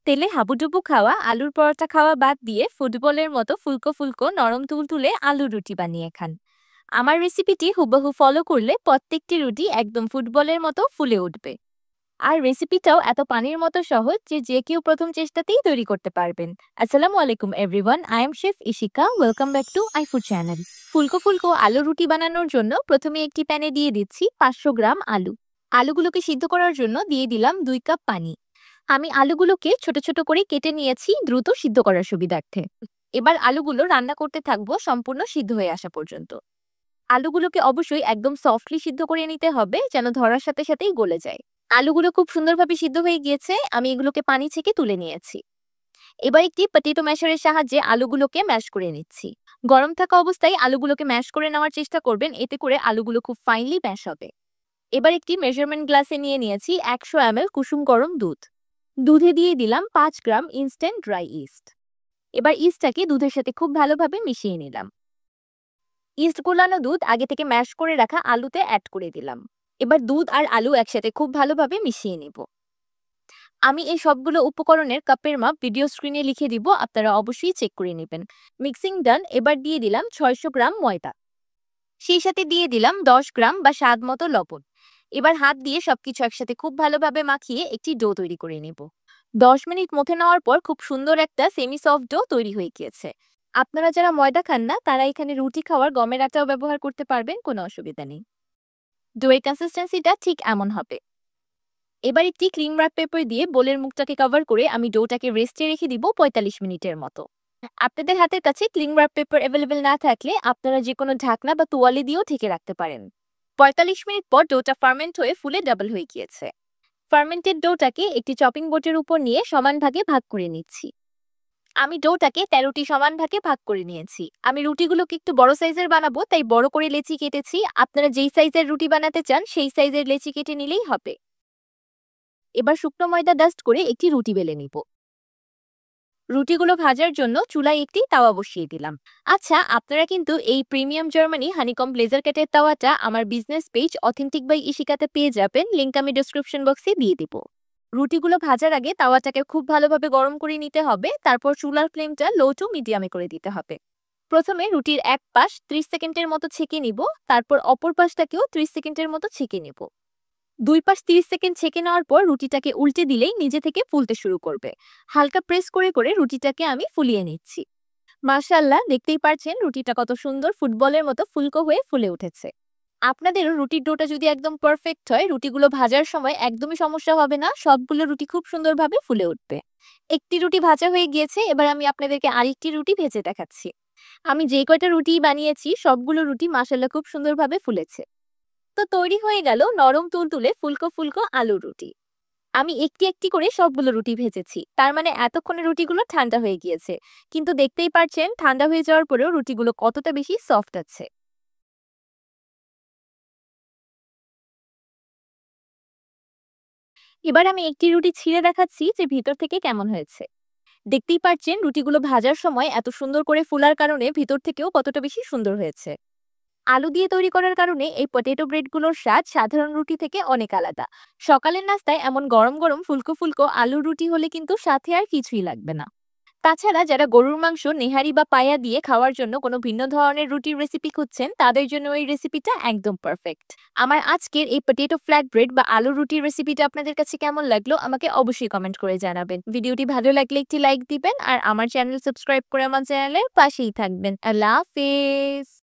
তেলে হাবুডুবু খাওয়া আলুর পরোটা খাওয়া বাদ দিয়ে ফুটবলের মতো ফুলকো ফুলকো নরম তুলতুলে আলুর রুটি বানিয়ে খান। আমার রেসিপিটি হুবহু ফলো করলে প্রত্যেকটি রুটি একদম ফুটবলের মতো ফুলে উঠবে। আর রেসিপিটাও এত পানির মতো সহজ যে যে কেউ প্রথম চেষ্টাতেই তৈরি করতে পারবেন। আসসালামু আলাইকুম everyone, I am chef Ishika. Welcome back to আইফুড channel. ফুলকো ফুলকো আলু রুটি বানানোর জন্য প্রথমে একটি প্যানে দিয়ে দিচ্ছি 500 গ্রাম আলু। আলুগুলোকে সিদ্ধ করার জন্য দিয়ে দিলাম 2 কাপ পানি। আমি আলুগুলোকে ছোট ছোট করে কেটে নিয়েছি দ্রুত সিদ্ধ করার সুবিধার্থে। এবার আলুগুলো রান্না করতে থাকবো সম্পূর্ণ সিদ্ধ হয়ে আসা পর্যন্ত। আলুগুলোকে অবশ্যই একদম সফটলি সিদ্ধ করে নিতে হবে যেন ধরার সাথে সাথেই গলে যায়। আলুগুলো খুব সুন্দরভাবে সিদ্ধ হয়ে গিয়েছে, আমি এগুলোকে পানি থেকে তুলে নিয়েছি। এবার একটি পটেটো ম্যাশারের সাহায্যে আলুগুলোকে ম্যাশ করে নিচ্ছি। গরম থাকা অবস্থায় আলুগুলোকে ম্যাশ করে নেওয়ার চেষ্টা করবেন, এতে করে আলুগুলো খুব ফাইনলি ম্যাশ হবে। এবার একটি মেজারমেন্ট গ্লাসে নিয়ে নিয়েছি 100 ml কুসুম গরম দুধ। দুধে দিয়ে দিলাম 5 গ্রাম ইনস্ট্যান্ট ড্রাই ইস্ট। এবার ইস্টটাকে দুধের সাথে খুব ভালোভাবে মিশিয়ে নিলাম। ইস্ট গোলানো দুধ আগে থেকে ম্যাশ করে রাখা আলুতে অ্যাড করে দিলাম। এবার দুধ আর আলু একসাথে খুব ভালোভাবে মিশিয়ে নেব। আমি এই সবগুলো উপকরণের কাপের মাপ ভিডিও স্ক্রিনে লিখে দিব, আপনারা অবশ্যই চেক করে নেবেন। মিক্সিং ডান। এবার দিয়ে দিলাম 600 গ্রাম ময়দা। সেই সাথে দিয়ে দিলাম 10 গ্রাম বা স্বাদ মতো লবণ। এবার হাত দিয়ে সবকিছু একসাথে খুব ভালোভাবে মাখিয়ে একটি ডো তৈরি করে নেব। 10 মিনিট মথে নেওয়ার পর খুব সুন্দর একটা সেমি সফট ডো তৈরি হয়ে গিয়েছে। আপনারা যারা ময়দা খান না তারা এখানে রুটি খাওয়ার গমের আটাও ব্যবহার করতে পারবেন, কোনো অসুবিধা নেই। ডোয়ের কনসিস্টেন্সিটা ঠিক এমন হবে। এবার একটি ক্লিং র্যাপ পেপার দিয়ে বোলের মুখটাকে কভার করে আমি ডোটাকে রেস্টে রেখে দিব 45 মিনিটের মতো। আপনাদের হাতের কাছে ক্লিং র্যাপ পেপার অ্যাভেলেবেল না থাকলে আপনারা যে কোনো ঢাকনা বা তোয়ালে দিয়েও ঢেকে রাখতে পারেন। 45 মিনিট পর ডোটা ফার্মেন্ট হয়ে ফুলে ডাবল হয়ে গিয়েছে। ফার্মেন্টেড ডোটাকে একটি চপিং বোর্ডের উপর নিয়ে সমান ভাগে ভাগ করে নিচ্ছি। আমি ডোটাকে 13টি সমান ভাগে ভাগ করে নিয়েছি। আমি রুটিগুলোকে একটু বড় সাইজের বানাবো, তাই বড় করে লেচি কেটেছি। আপনারা যেই সাইজের রুটি বানাতে চান সেই সাইজের লেচি কেটে নিলেই হবে। এবার শুকনো ময়দা ডাস্ট করে একটি রুটি বেলে নিব। রুটিগুলো ভাজার জন্য চুলায় একটি তাওয়া বসিয়ে দিলাম। আচ্ছা, আপনারা কিন্তু এই প্রিমিয়াম জার্মানি হানিকম ব্লেজার কাটের তাওয়াটা আমার বিজনেস পেজ অথেন্টিক বাই ইশিকাতে পেয়ে যাবেন, লিংক আমি ডেসক্রিপশন বক্সে দিয়ে দিব। রুটিগুলো ভাজার আগে তাওয়াটাকে খুব ভালোভাবে গরম করে নিতে হবে, তারপর চুলার ফ্লেমটা লো টু মিডিয়ামে করে দিতে হবে। প্রথমে রুটির এক পাশ 30 সেকেন্ডের মতো ছেঁকে নিব, তারপর অপর পাশটাকেও 30 সেকেন্ডের মতো ছেঁকে নিব। দুই পাশ 30 সেকেন্ড ছেঁকে নেওয়ার পর রুটিটাকে উল্টে দিলেই নিজে থেকে ফুলতে শুরু করবে। হালকা প্রেস করে করে রুটিটাকে আমি ফুলিয়ে নিচ্ছি। মাশাআল্লাহ, দেখতেই পারছেন রুটিটা কত সুন্দর ফুটবলের মতো ফুলকো হয়ে ফুলে উঠেছে। আপনাদেরও রুটির ডোটা যদি একদম পারফেক্ট হয়, রুটিগুলো ভাজার সময় একদমই সমস্যা হবে না, সবগুলো রুটি খুব সুন্দরভাবে ফুলে উঠবে। একটি রুটি ভাজা হয়ে গিয়েছে, এবার আমি আপনাদেরকে আরেকটি রুটি ভেজে দেখাচ্ছি। আমি যে কয়টা রুটি বানিয়েছি সবগুলো রুটি মাশাআল্লাহ খুব সুন্দরভাবে ফুলেছে। তো তৈরি হয়ে গেল নরম তুলতুলে ফুলকো ফুলকো আলুর রুটি। আমি একটি একটি করে সবগুলো রুটি ভেজেছি, তার মানে এতক্ষণে রুটিগুলো ঠান্ডা হয়ে গিয়েছে। কিন্তু দেখতেই পারছেন ঠান্ডা হয়ে যাওয়ার পরেও রুটিগুলো কতটা বেশি সফট আছে। এবার আমি একটি রুটি ছিঁড়ে দেখাচ্ছি যে ভিতর থেকে কেমন হয়েছে। দেখতেই পারছেন রুটিগুলো ভাজার সময় এত সুন্দর করে ফুলার কারণে ভিতর থেকেও কতটা বেশি সুন্দর হয়েছে। আলু দিয়ে তৈরি করার কারণে এই পটেটো ব্রেডগুলোর স্বাদ সাধারণ রুটি থেকে অনেক আলাদা। সকালের নাস্তায় এমন গরম গরম ফুলকো ফুলকো আলুর রুটি হলে কিন্তু সাথে আর কিছুই লাগবে না। তাছাড়া যারা গরুর মাংস নেহারি বা পায়া দিয়ে খাওয়ার জন্য কোনো ভিন্ন ধরনের রুটির রেসিপি খুঁজছেন তাদের জন্য এই রেসিপিটা একদম পারফেক্ট। আমার আজকের এই পটেটো ফ্ল্যাট ব্রেড বা আলু রুটির রেসিপিটা আপনাদের কাছে কেমন লাগলো আমাকে অবশ্যই কমেন্ট করে জানাবেন। ভিডিওটি ভালো লাগলে একটি লাইক দিবেন আর আমার চ্যানেল সাবস্ক্রাইব করে আমার চ্যানেলের পাশেই থাকবেন। আল্লাহ হাফেজ।